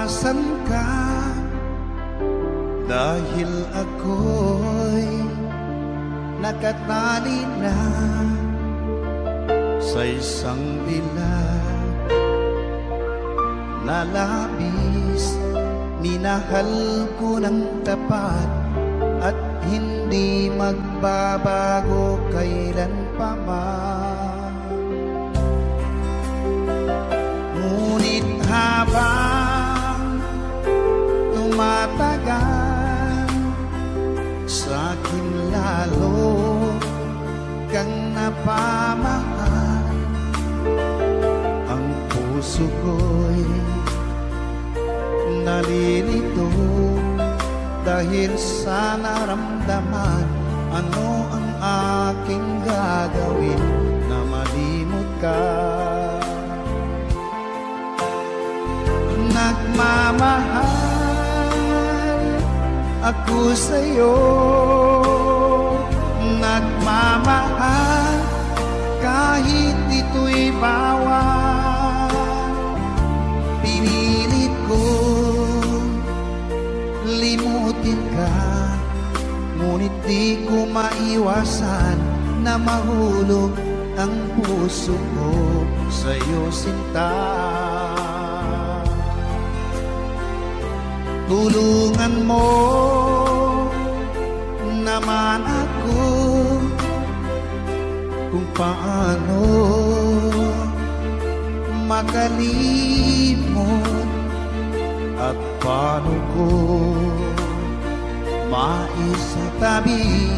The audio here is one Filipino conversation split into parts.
Nasan ka? Dahil ako'y nakatali na sa isang dilag na labis. Minahal ko ng tapat at hindi magbabago kailan pa man. Ngunit habang tumatagal, sa'kin lalo kang napamahal. Ang puso ko'y nalilito dahil sa naramdaman. Ano ang aking gagawin na malimot ka? Nagmamahal ako sa'yo, nagmamahal kahit ito'y bawal. Pinilit ko limutin ka, ngunit di ko maiwasan na mahulog ang puso ko sa'yo, sinta. Tulungan mo naman ako kung paano makalimot at paano ko maisatabi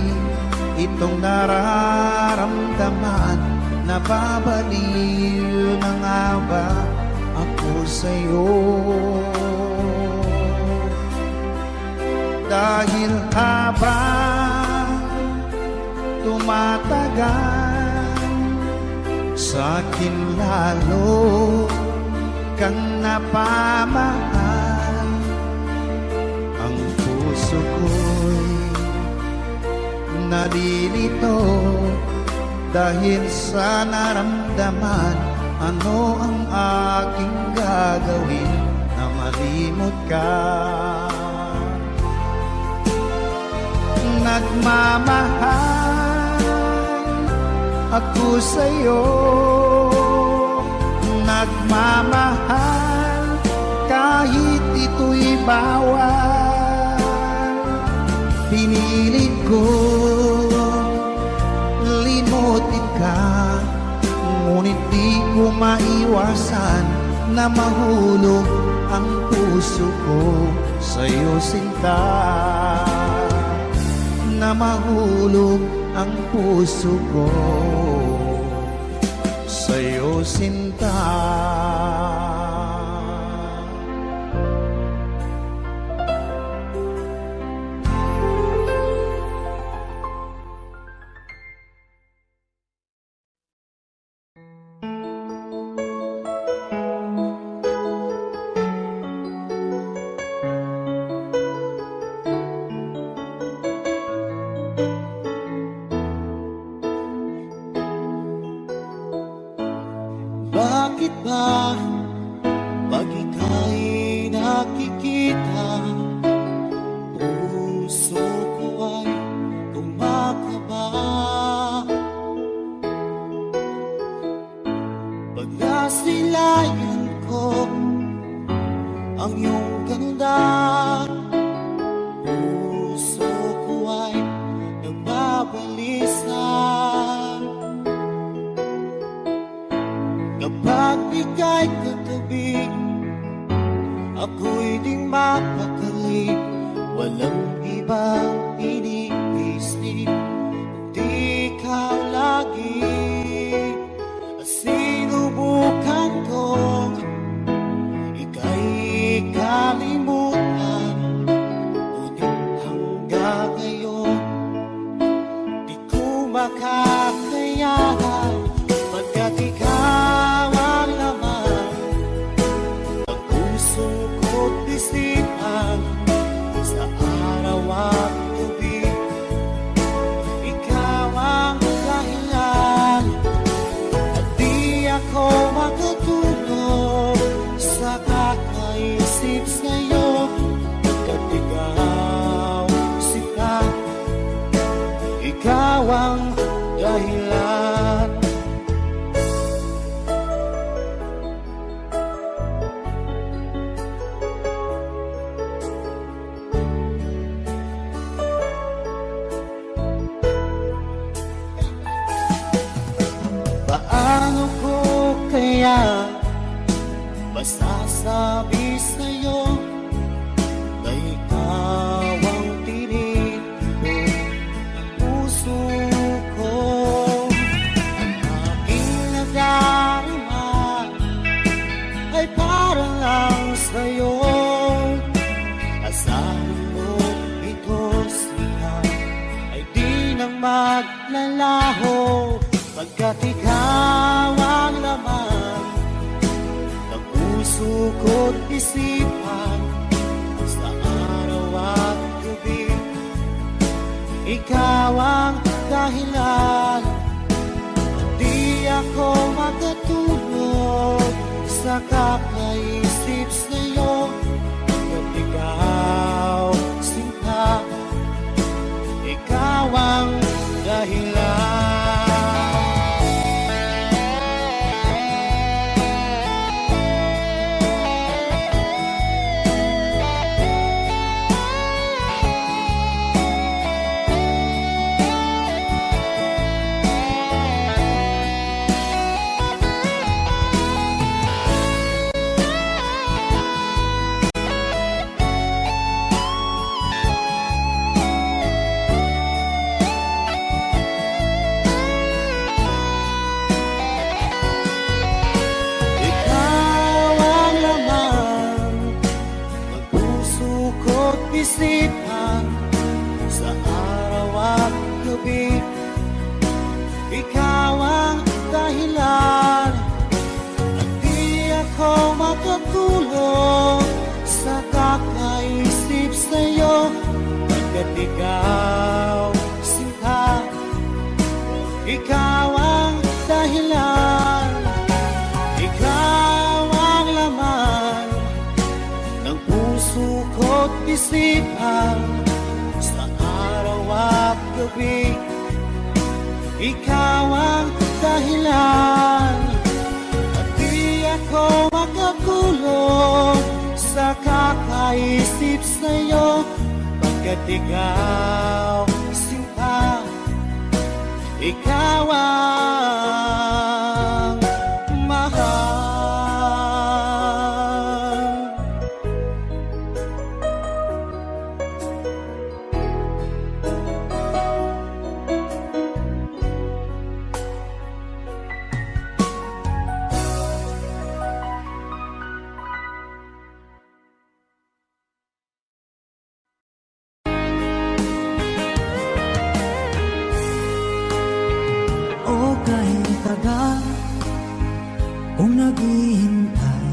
itong nararamdaman. Nababaliw na nga ba ako sa'yo? Dahil habang tumatagal, sa'kin lalo kang napamahal. Ang puso ko'y nalilito dahil sa naramdaman. Ano ang aking gagawin na malimot ka? Nagmamahal ako sa'yo, nagmamahal kahit ito'y bawal. Pinilit ko limutin ka, ngunit di ko maiwasan na mahulog ang puso ko sa'yo, sinta. Na mahulog ang puso ko sa'yo, sinta. Bakit ba pag ika'y nakikita, puso ko ay kumakaba? Pag nasilayan ko ang iyong ganda, puso ko ay nagbabalisa. Kapag ika'y ikaw ang dahilan. Paano ko kaya masasabi sa'yo na ikaw ang tinitibok ng puso ko? Ang aking nadarama ay para lang sa'yo. Asahan mo ito siya ay di nang maglalaho, pagkat ikaw ang laman ng puso ko't isipan sa araw at gabi. Ikaw ang dahilan, di ako makatulog sa kakaisip sa'yo. At ikaw, sinta, ikaw ang dahilan. Isipan sa araw at gabi. Ikaw ang dahilan, at di ako makatulog sa kakaisip sa'yo. Pagkat ikaw, sinta, ikaw ang dahilan. Ikaw ang laman ng puso ko't isipan sa araw at gabi. Ikaw ang dahilan, at di ako makakulong sa kakaisip sa'yo. Pagkat ikaw, sinta, ikaw ang mahal. O kahit tagal kung naghihintay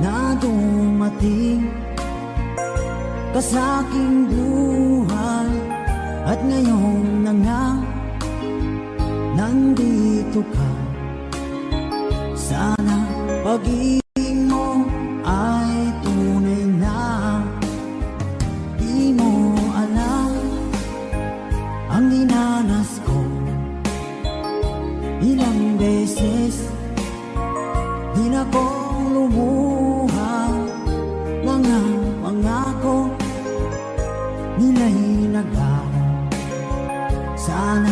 na dumating ka sa aking buhay, at ngayon na nga nandito ka. Sana pag-ibig mo ay tunay na. Di mo alam ang dinanas ko. Ilang beses di na ko lumuha, mga pangako nila'y naglaho. Sana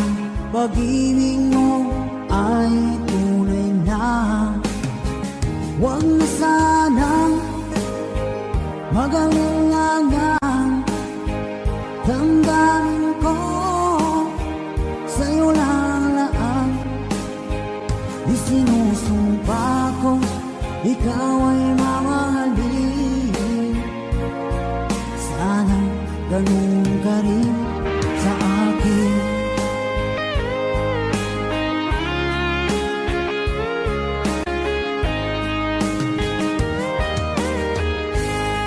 pag-ibig mo ay tunay na. Huwag na sanang mag-alinlangan, damdamin ko sa'yo lang laan. Isinusumpa ko ikaw ay mamahalin. Sana ganun ka rin sa akin.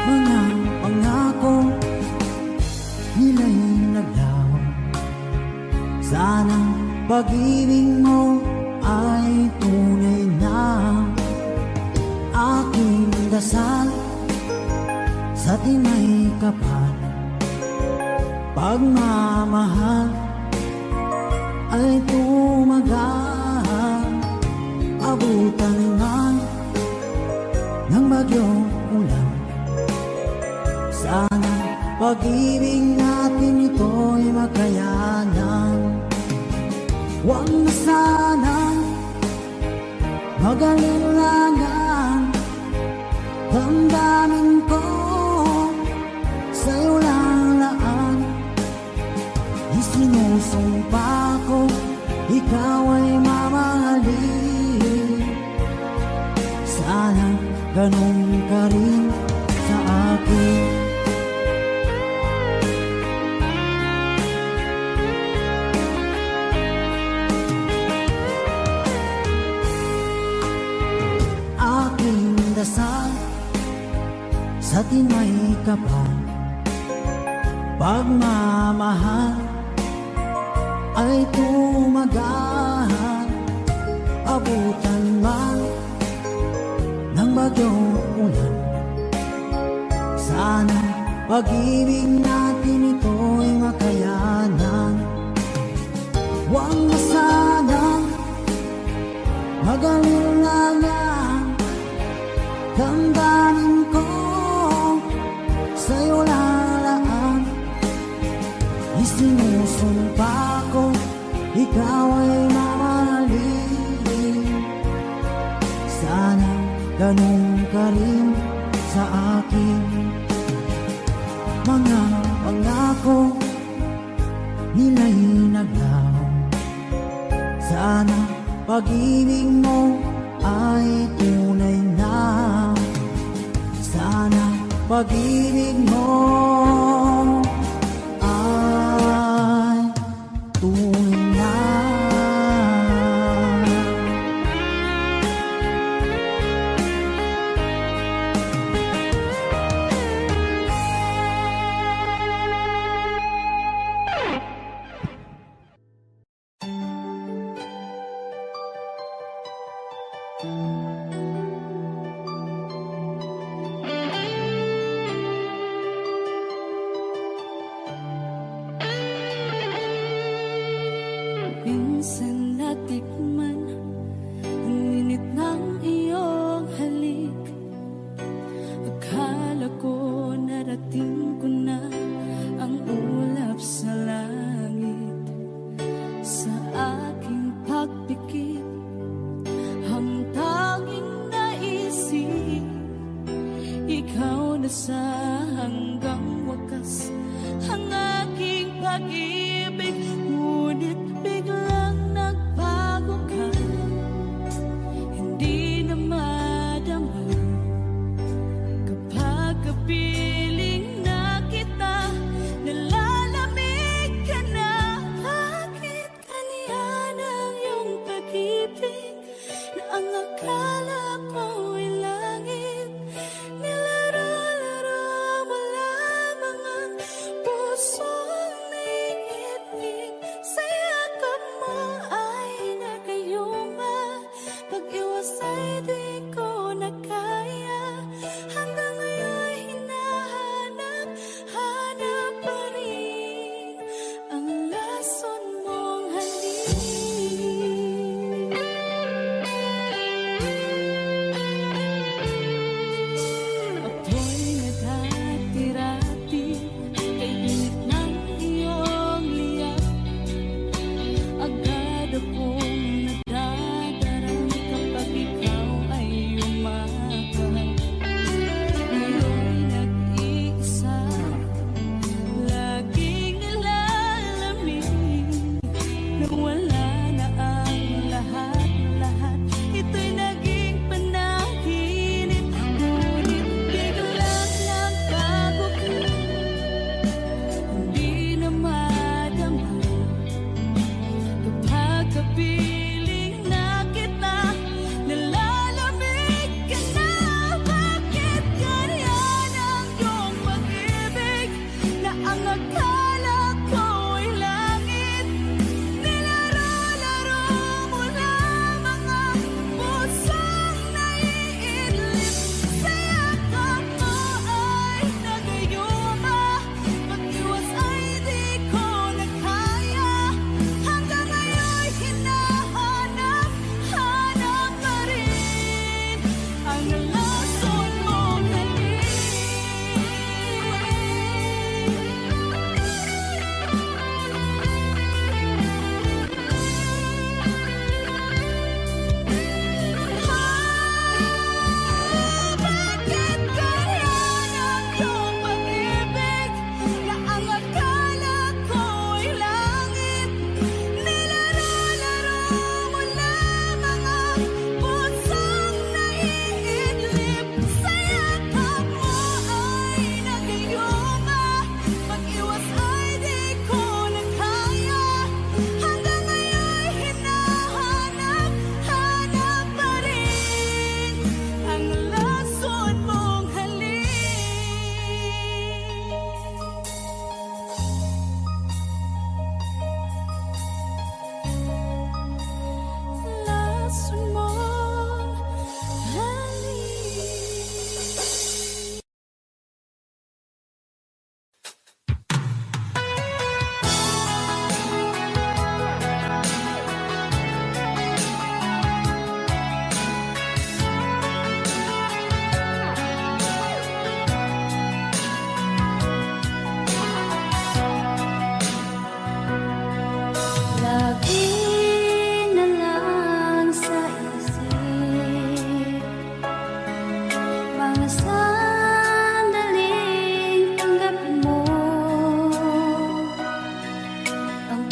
Mga pangako nila'y naglaho. Sana pag-ibig mo ay tunay na. Aking dasal sa tinay kapal, pagmamahal pag-ibig natin ito'y makayanan. Huwag na sanang mag-alilangan. Damdamin ko sa'yo lang laan. Isinusumpa ko, ikaw ay mamahalin. Sana ganun ka rin sa akin. Aking dasal sa tinay kapal, pagmamahal ay tumagahan. Abutan man ng bagyong ulan, sana pag-ibig natin ito'y makayanan. Huwag na sanang mag-alilangan. Damdamin ko sa'yo lalaan. Isinusumpa ko, ikaw ay mamahalin. Sana ganun ka rin sa akin. Mga pangako nila'y naglaho. Sana pag-ibig mo ay tunay na. Sana pag-ibig mo ay tunay na. Minsan natikman ang init ng iyong halik. Akala ko narating ko na ang ulap sa langit. Sa aking pagpikit, ang tanging naisip, ikaw na sa hanggang wakas ang aking pag-ibig. Ngunit biglang nagbago ka, hindi na madama. Kapag kapiling na kita, nalalamig ka na. Bakit kaniyan ang iyong pag-ibig na ang akala ko ay langit? Nilaro-laro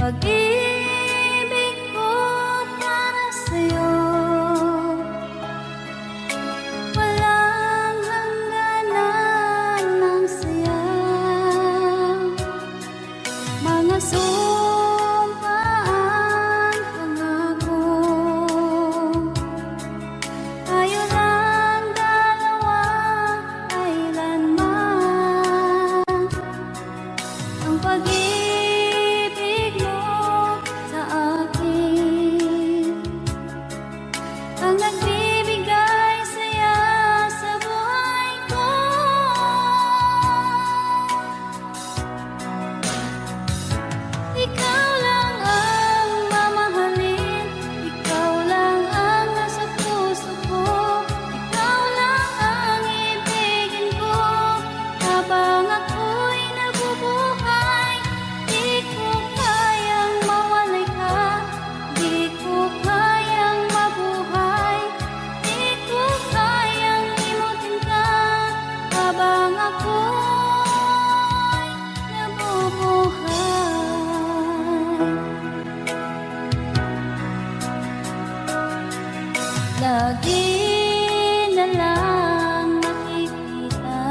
pag-ibig ko para sa'yo, walang hangganan ng saya. Mga sumpaan, pangako, tayo lang dalawa kailanman. Ang pag-ibig mo sa akin ang nagbibigay saya sa buhay ko. Ikaw lang ang mamahalin, ikaw lang ang nasa puso ko, ikaw lang ang ibigin ko habang ako'y nabubuhay. Di ko kayang mawalay ka, di ko kayang mabuhay, di ko kayang limutin ka habang ako'y nabubuhay. Lagi na lang nakikita,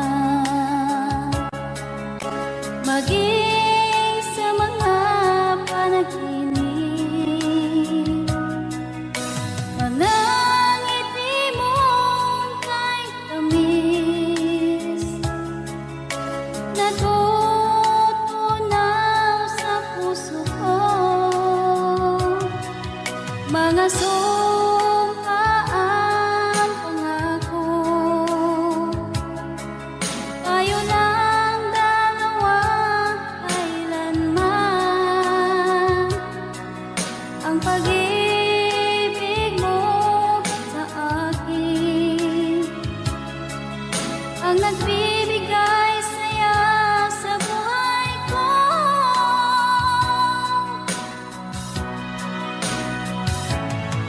maging sa mga panaginip, mga ngiti mong kahit tamis, natutunaw sa puso ko. Mga sumpaan, pangako, tayo lang dalawa kailanman. Ang pag-ibig mo sa akin ang nagbibigay saya sa buhay ko.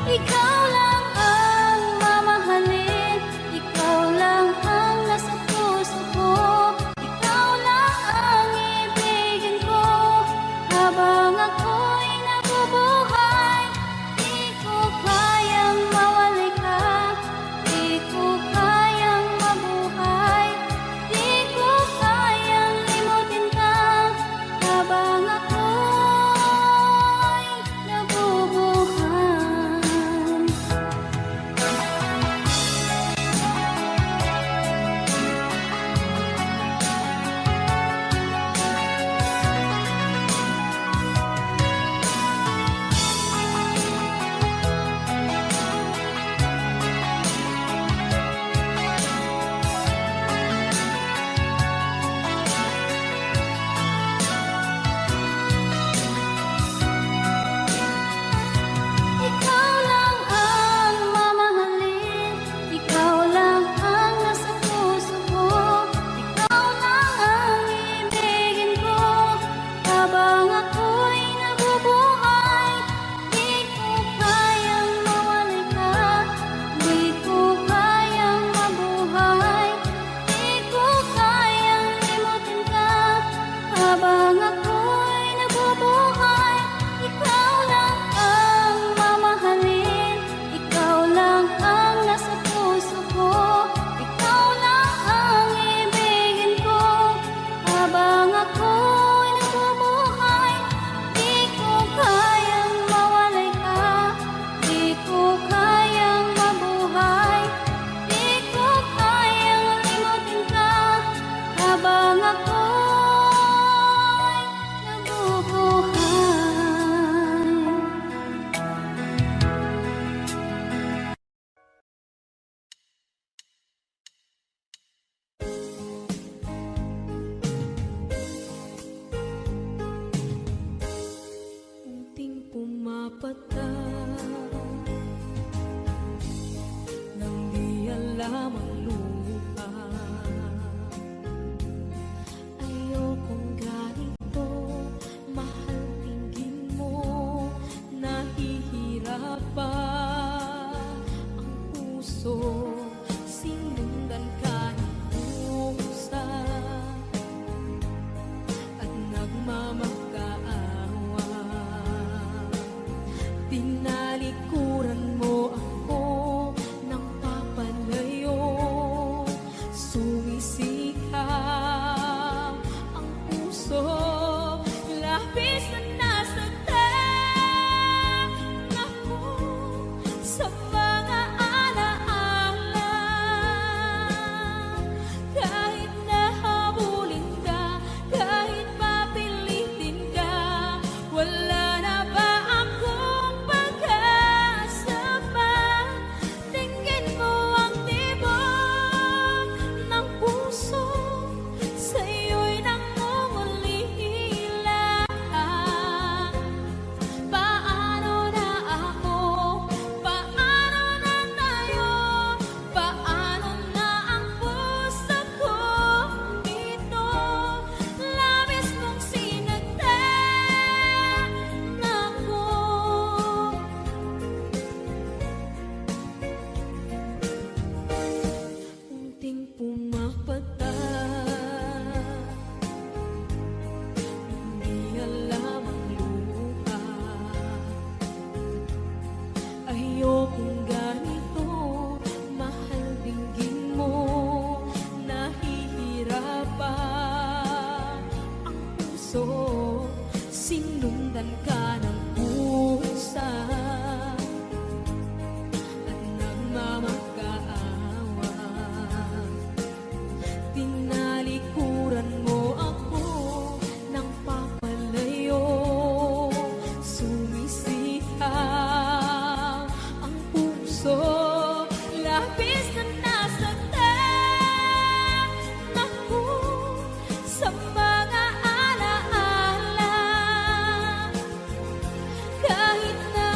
Ikaw lang ang mamahalin, ikaw lang ang nasa puso ko, ikaw lang ang ibigin ko habang ako'y nabubuhay. Di ko kayang mawalay ka, di ko kayang mabuhay, di ko kayang limutin ka habang ako'y nabubuhay. Ikaw lang ang mamahalin, ikaw lang ang nasa puso ko, ikaw lang ang ibigin ko habang ako'y nabubuhay. Di ko kayang mawalay ka, di ko kayang mabuhay, di ko kayang limutin ka habang ako'y nabubuhay. Ikaw lang ang mamahalin, ikaw lang ang nasa puso ko, ikaw lang ang ibigin ko habang ako'y nabubuhay. Di ko kayang mawalay ka, di ko kayang mabuhay, di ko kayang limutin ka habang ako'y nabubuhay. Unting pumapatak nang di alam ang lupa. Ayokong ganito, mahal tingin mo, nahihirapan ang puso. Sinundan ka ng pusa at nagmamakaawa. pusa at nagmamakaawa. Tinalikuran mo ako ng papalayo, sumisihaw ang puso, labis na nasaktan ako sa mga alaala. Kahit na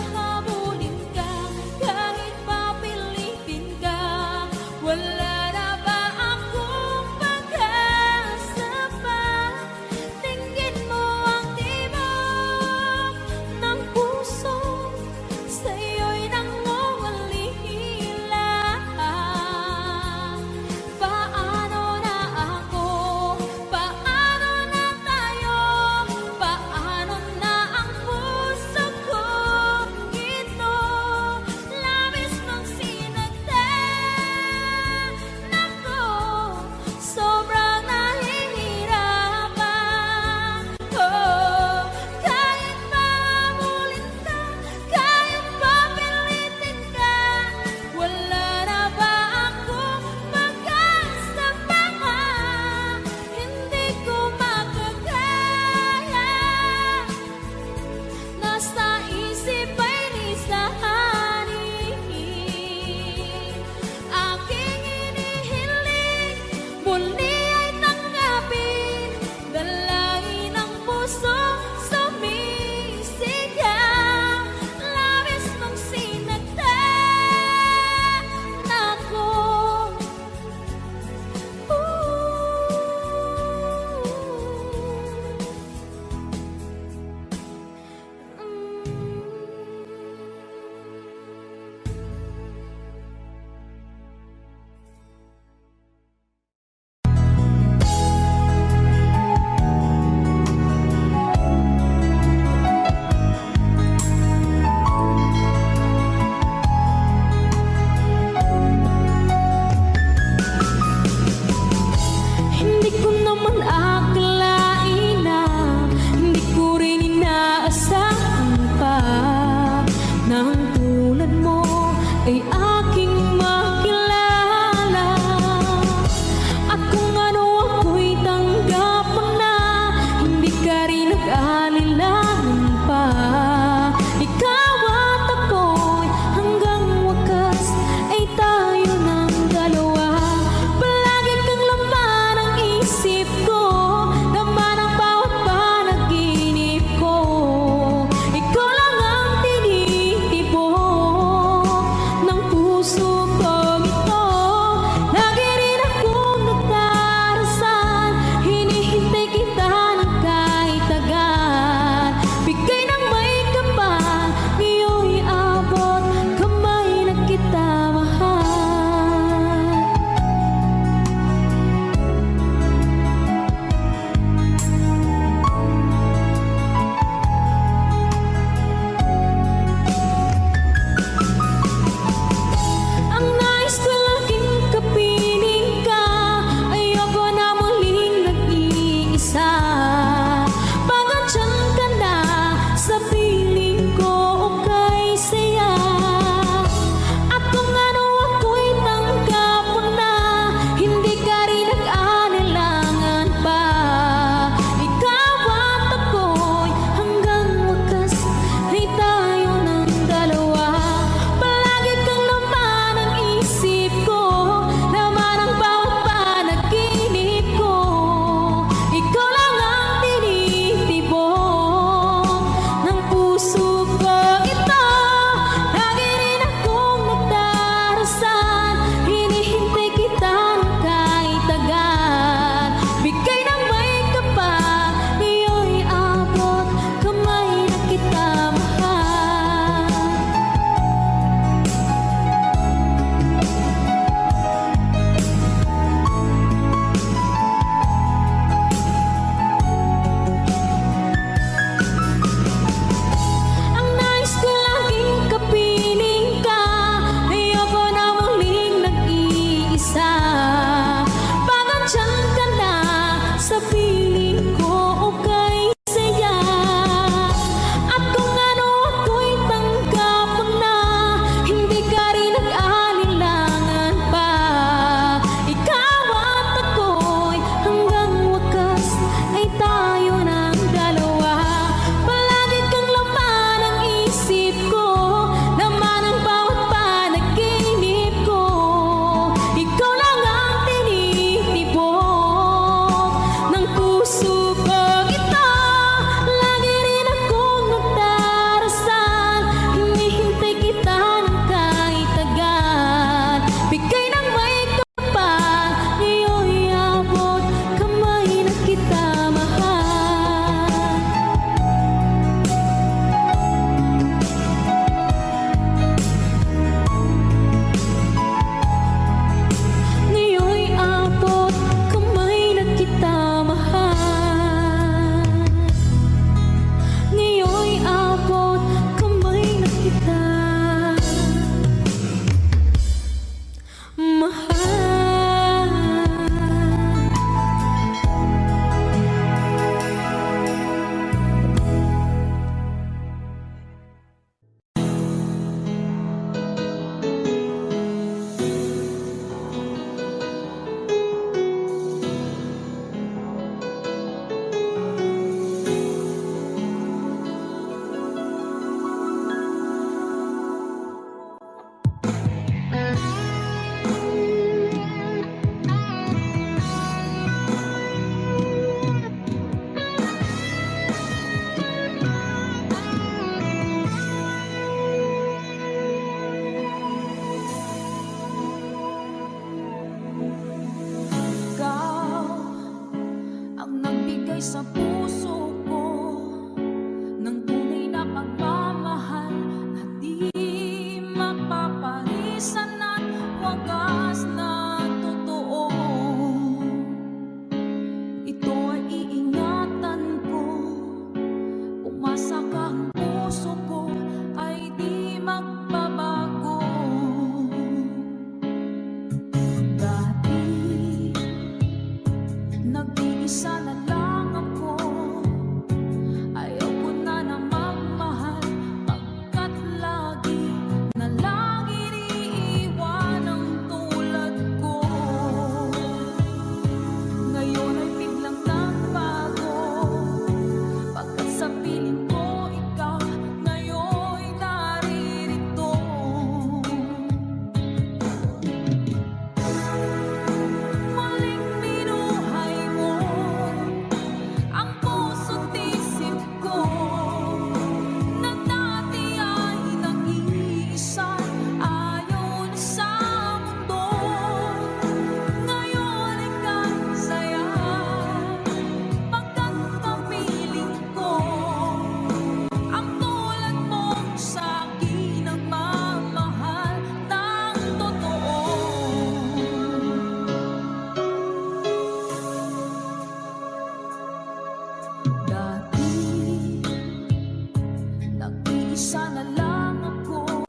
Iisa na lang ako.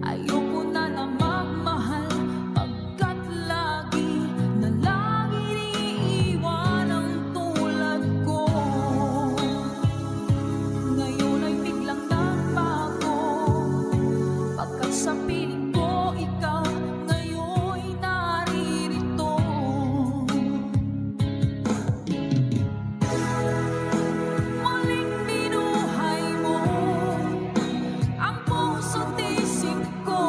Ayoko na na magmahal, pagkat lagi na lang iniiwan ang tulad ko. Ngayon ay biglang nagbago, pagkat sa piling ko ikaw ngayon'y naririto. Muling binuhay mo ang puso't isip ko,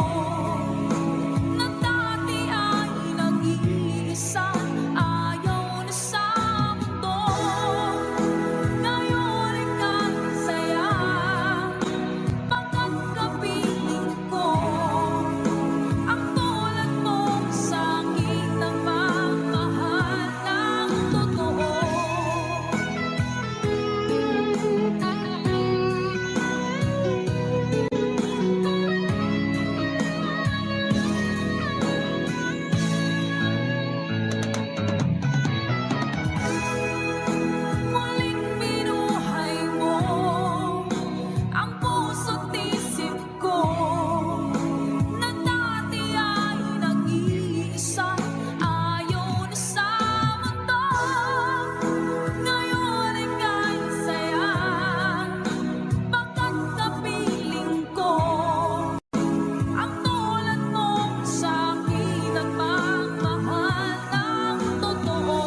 na dati ay nag-iisa, ayaw na sa mundo. Ngayon ay kahit saya, pagkat kapiling ko ang tulad mo sa aking nagmamahal ng totoo. Muling binuhay mo ang puso't isip ko, na dati ay nag-iisa, ayaw na sa mundo. Ngayon ay kahit saya, pagkat kapiling ko ang tulad mo sa aking nagmamahal ng totoo.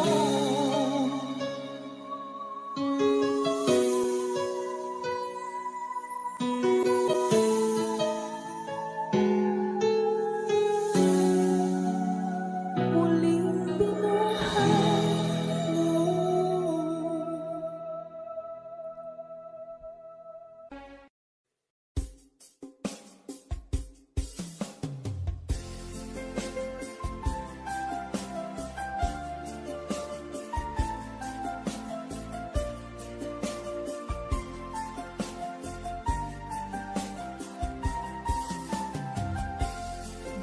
Muling binuhay mo.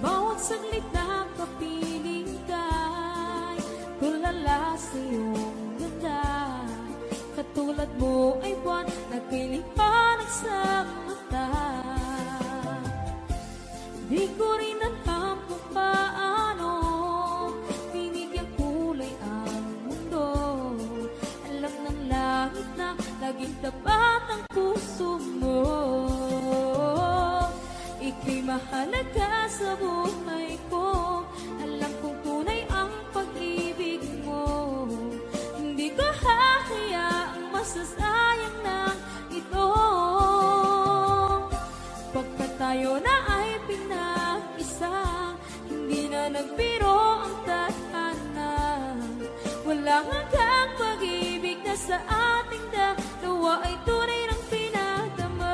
Bawat saglit na kapiling ka'y tulala sa iyong ganda. Katulad mo ay buwan na pilipanag sa mata. Di ko rin alam kung paano binigyang kulay ang mundo. Alam ng langit na laging tapat ang puso mo. Ika'y mahalaga sa buhay ko. Alam kong tunay ang pag-ibig mo. Hindi ko hahayaang masasayang na ito. Pagkat tayo na ay pinag-isa, hindi na nagbiro ang tadhana. Walang hanggang pag-ibig na sa ating dalawa ay tunay ng pinadama.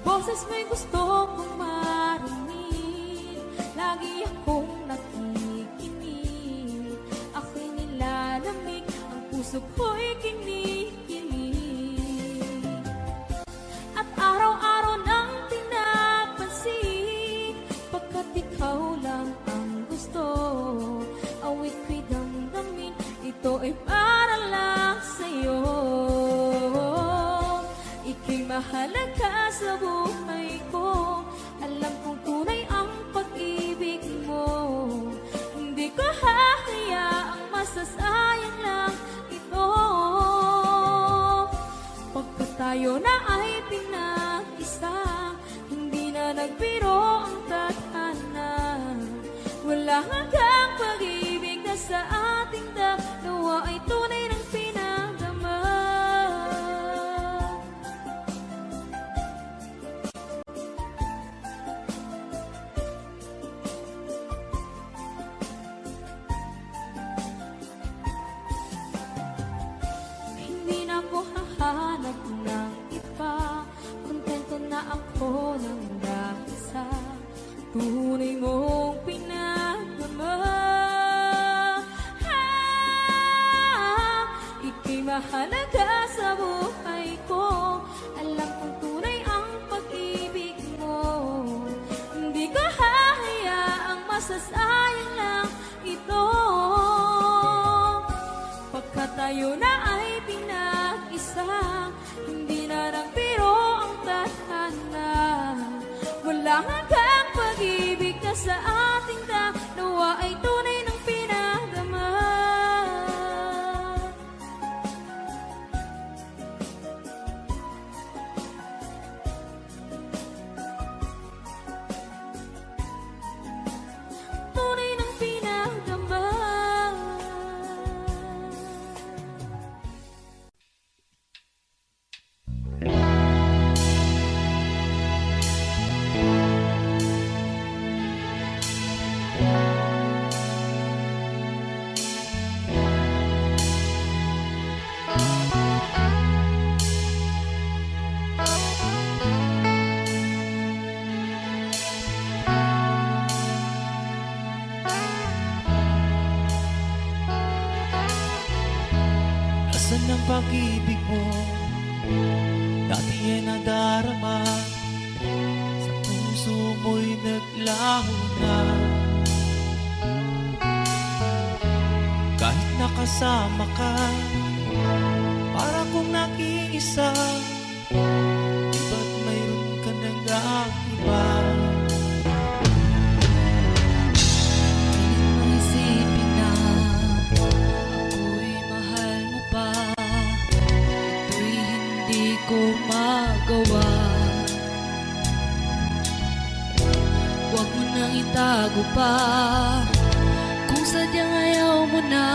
Boses mo'y gusto kong marinig, lagi akong nakikinig. Ako'y nilalamig, ang puso ko'y kinikilig. At araw-araw nang pinapansin, pagkat ikaw lang ang gusto. Awit ko'y damdamin, ito ay para lang sa'yo. Ika'y mahalaga sa buhay ko. Alam kong tunay ang pag-ibig mo. Hindi ko hahayaang masasayang lang ito. Pagkat tayo na ay pinag-isa, hindi na nagbiro ang tadhana. Wala hanggang pag-ibig na sa ating dalawa ay tunay ng pinadama. Hindi na ako hahanap ng iba, kontento na ako ng dahil sa tunay mong pinagdama. masasayang lang ito. Pagkat tayo na ay pinag-isa, hindi na nagbiro ang tadhana. Wala hanggang pag-ibig na sa ating dalawa ay tunay ng pinagdama. Tunay ng pinagdama. Asan ang pag-ibig mo? Dati ay nadarama, sa puso mo'y naglaho na. Kahit nakasama ka, para kong nag-iisa, di ba't mayroon ka nang iba? Isipin na ako'y mahal mo pa, ito'y hindi ko magawa. Huwag mo nang itago pa, kung sadyang ayaw mo na,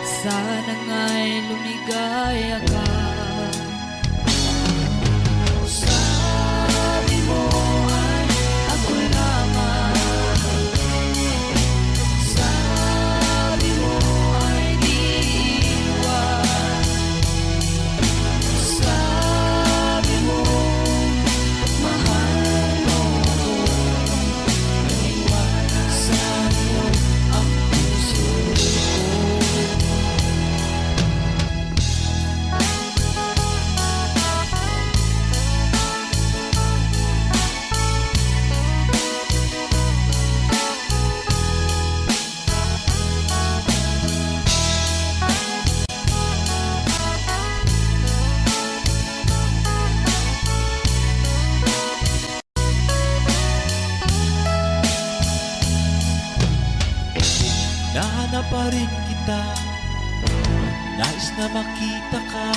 sana nga'y lumigaya ka. Sabi mo ay ako lamang, sabi mo ay di iwan, sabi mo mahal mo ako, naniwala sa'yo ang puso ko. Nahanap pa rin kita, nais na makita ka,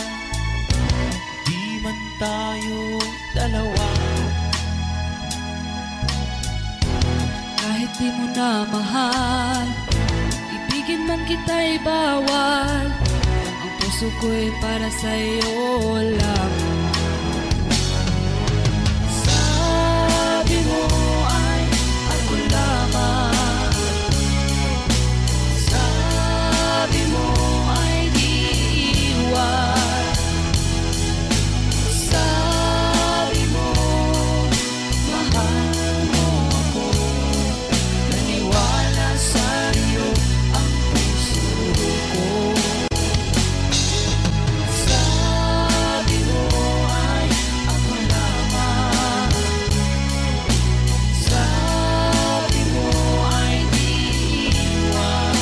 di man tayo dalawa. Kahit di mo na mahal, ibigin man kita'y bawal, ang puso ko'y para sa'yo lamang. Sabi mo ay ako lamang, sabi mo ay di iwan, sabi mo mahal mo ako, naniwala sa'yo ang puso ko. Sabi mo ay ako lamang, sabi mo ay di iwan,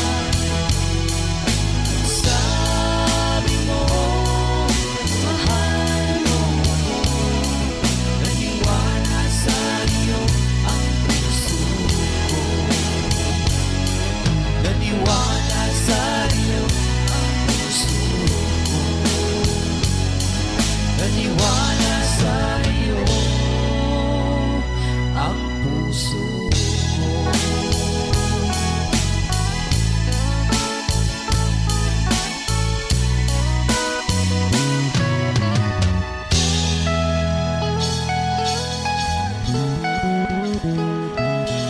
sabi mo mahal mo ako, naniwala sa'yo ang puso ko. Naniwala sa'yo ang puso ko, naniwala sa'yo ang puso ko.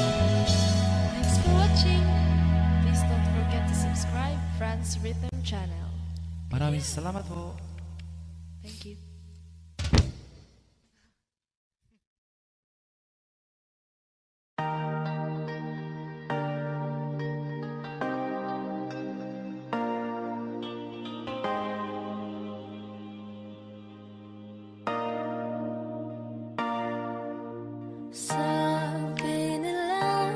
Thanks for watching. Please don't forget to subscribe Franz Rhythm Channel. Maraming salamat po. Thank you. Sabi nila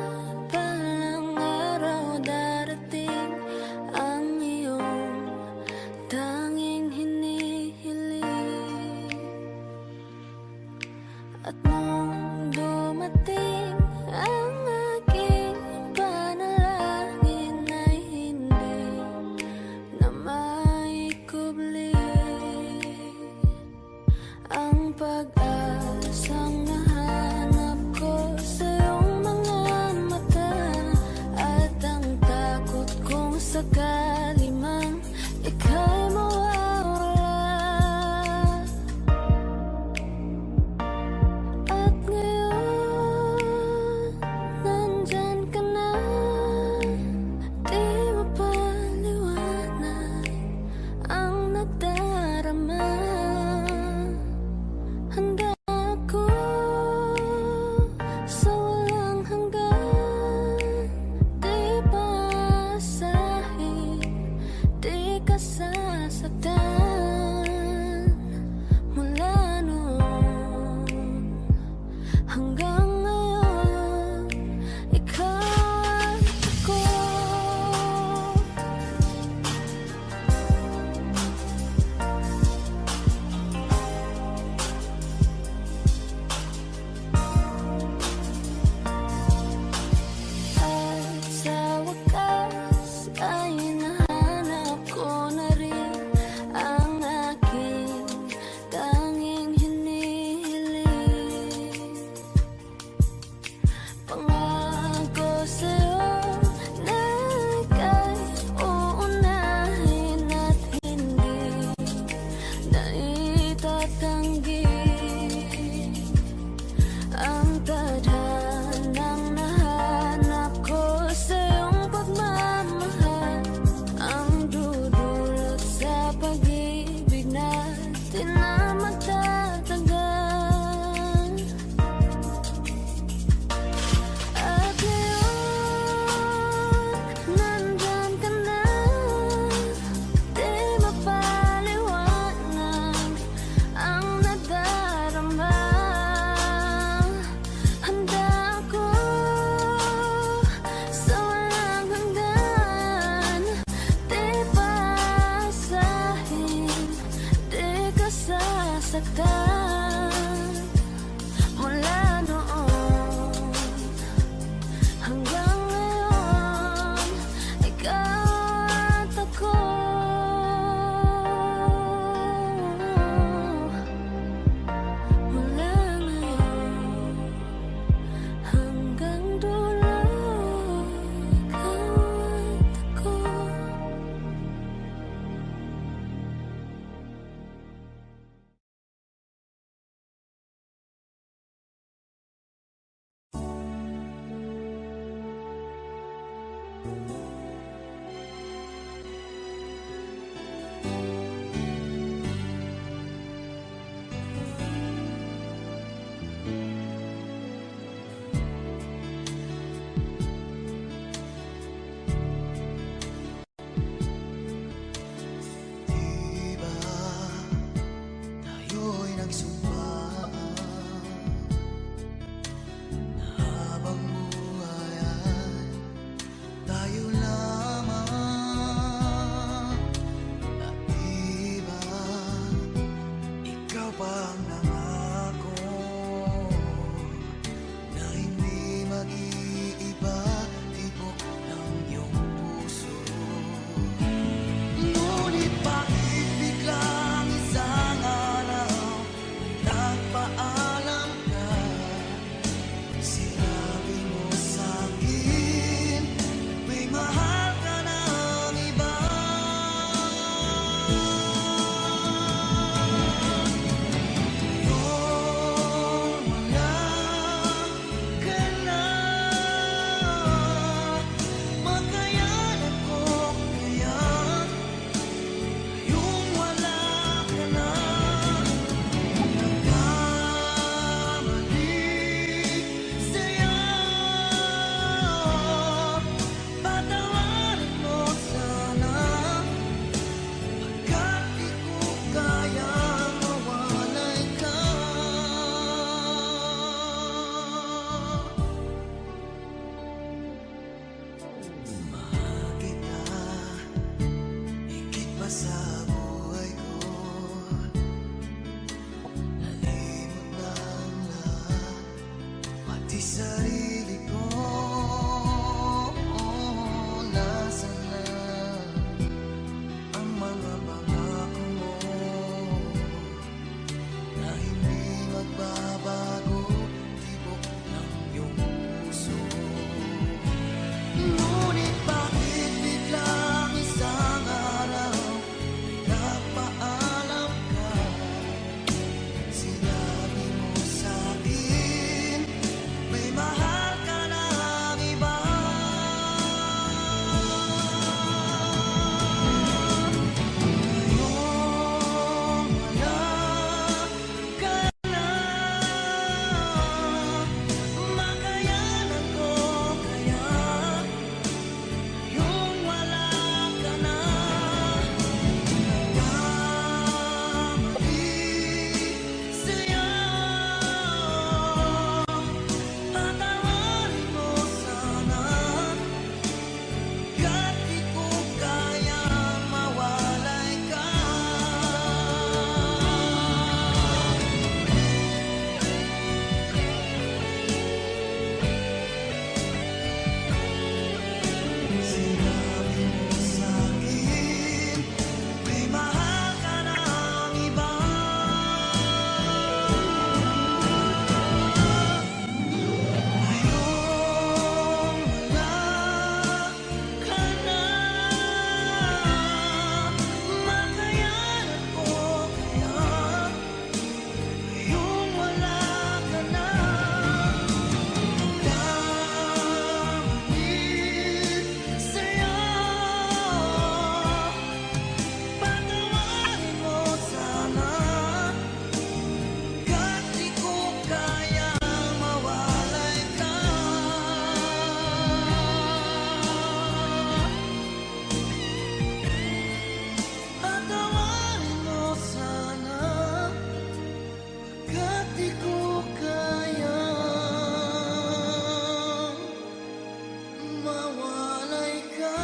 At nung dumating ang aking panalangin ay hindi na maikubli ang pag-asang nahanap ko sa iyong mga mata at ang takot kong sakali mang ika'y mawawala. At ngayon, nandyan ka na, di mapaliwanag ang nadarama. Handa ako sa walang hanggan, di pasahin, di ka sasaktan. Mula noon hanggang ngayon, ikaw at ako. At sa wakas ay nahanap ko na rin ang aking tanging hinihiling. Pangako sa'yo na ika'y uunahin at hindi na itatanggi ang tadhanang nahanap ko sa iyong pagmamahal, ang dudulot sa pag-ibig natin na magtatagal. At ngayon, nandyan ka na, di mapaliwanag ang nadarama. Handa ako sa walang hanggan, di pasahin, di ka sasaktan. Mula noon hanggang ngayon, ikaw at ako. Mula ngayon hanggang dulo, ikaw at ako. Diba tayo'y nagsumpaan na habang buhay ay tayo lang sarili ko, nasaan na ang mga pangako mo na hindi magbabago, tibok ng iyong puso. Ngunit bakit biglang isang araw nagpaalam ka? Sinabi mo sa'kin may mahal ka ng iba. Ngayong wala ka na, makayanan ko kaya yung wala ka na. Nagkamali sa'yo, patawarin mo sana, kahit di ko kayang mawalay ka. Sinabi mo sa'kin may mahal ka ng iba. Ngayong wala ka na, makayanan ko kaya yung wala ka na. Nagkamali sa'yo, patawarin mo sana, kahit di ko kayang mawalay ka. Patawarin mo sana, kahit di ko kayang mawalay ka.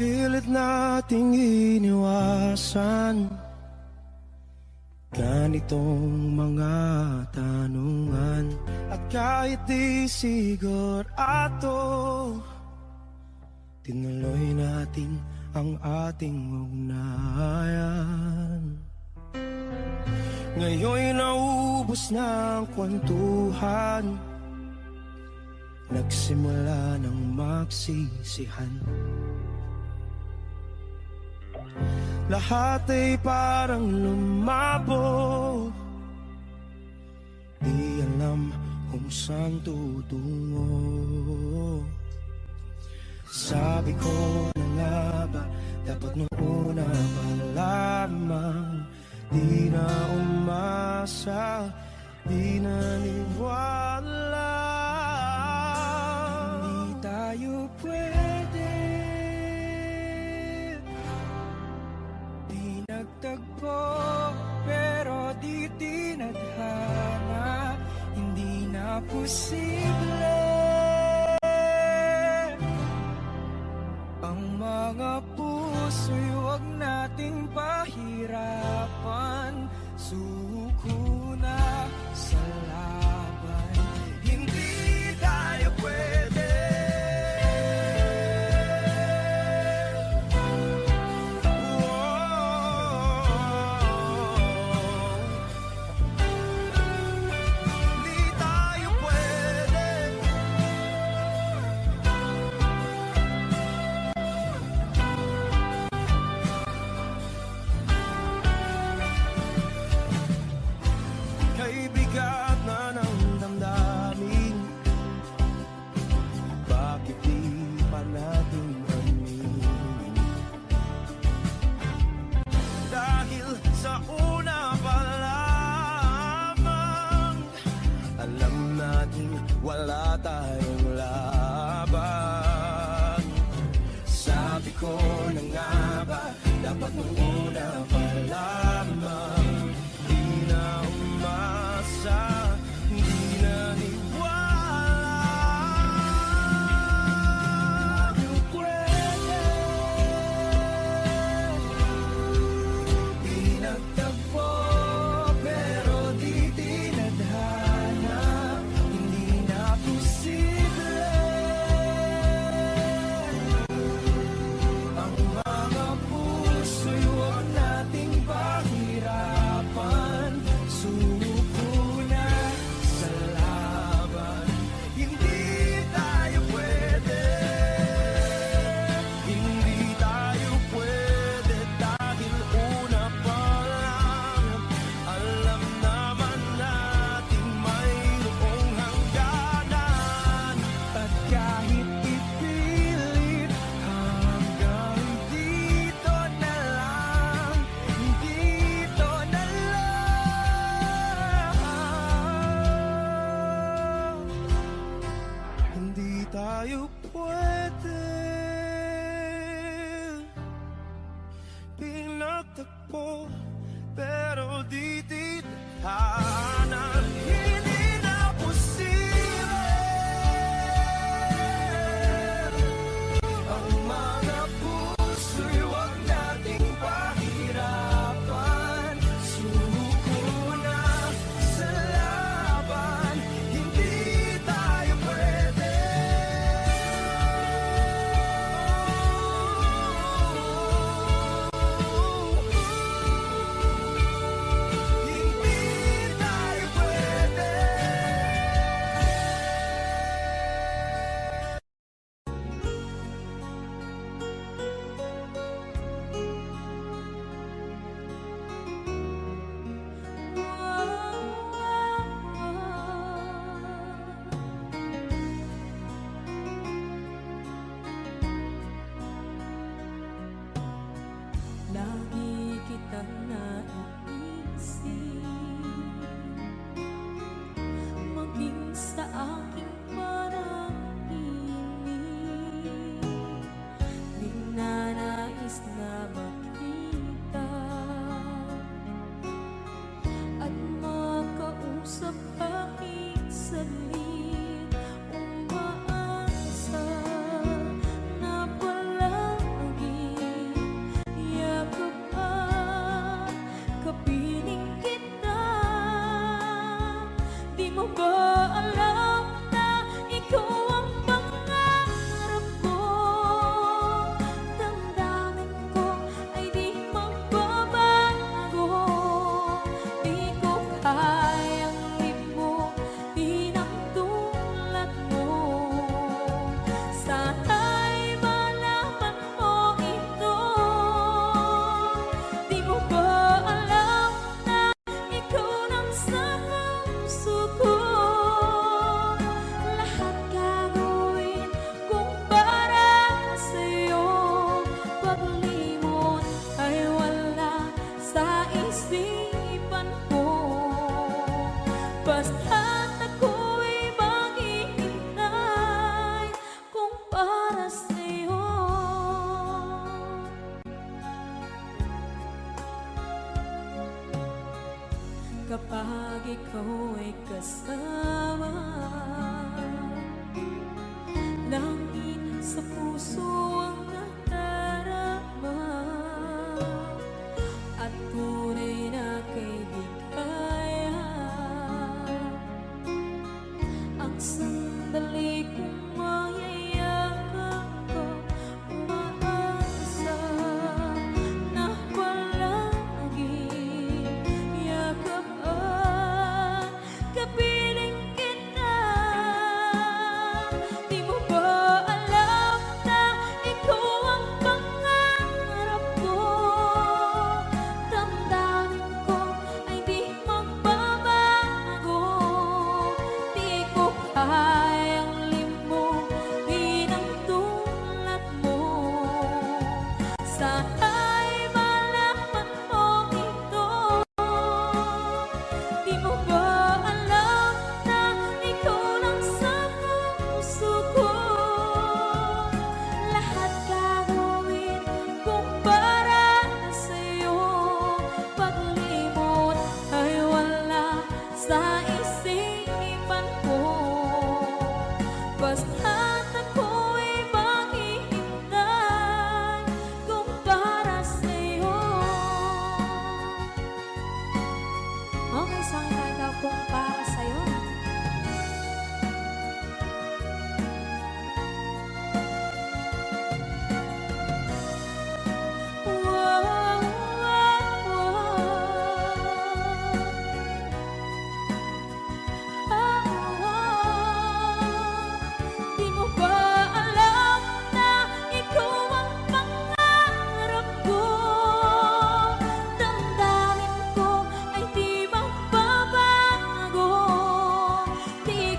Pilit nating iniwasan ganitong mga tanungan. At kahit di sigurado, tinuloy natin ang ating ugnayan. Ngayon'y naubos na ang kwentuhan, nagsimula ng magsisihan. Lahat ay parang lumabo, di alam kung saan tutungo. Sabi ko na nga ba, dapat nung una pa lamang, di na umasa, di naniwala. Hindi tayo pwede, di nagtagpo, pero di tinadhana. Hindi na posible ang mga puso'y huwag nating pahirapan. Suko na sa laban, hindi tayo pwede. Hindi tayo pwede. wala tayong laban. Sabi ko na nga ba, dapat nung una pa lamang. Di na umasa, di na hiwala. Yung pwede, di nagtagpo, pero di tinadhana. Hindi na posible ang mga puso'y huwag nating pahirapan. Suko na sa laban, hindi tayo pwede. Hindi tayo pwede dahil una pa lang alam naman natin mayroong hangganan. At kahit ipilit hanggang dito na lang, dito na lang. Hindi tayo pwede pinagtagpo, pero di tithanan. Hindi na posible ang mga puso'y huwag nating pahirapan. Suko na sa laban, hindi tayo pwede. Hindi tayo pwede. Lagi kitang naiisip, maging sa aking panaginip. Di na nais na makita at makausap kahit saglit. Umaasa na palagi yakap at kapiling kita. Di mo ba alam na ikaw ang pangarap ko? Damdamin ko ay di magbabago. Di ko kayang limutin ang tulad mo. Sana'y malaman mo ito. Di mo ba alam na ikaw nang sa puso ko?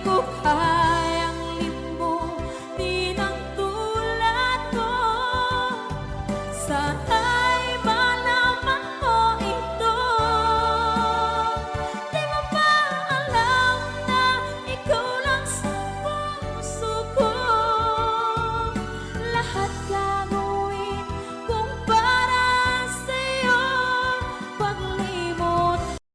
ko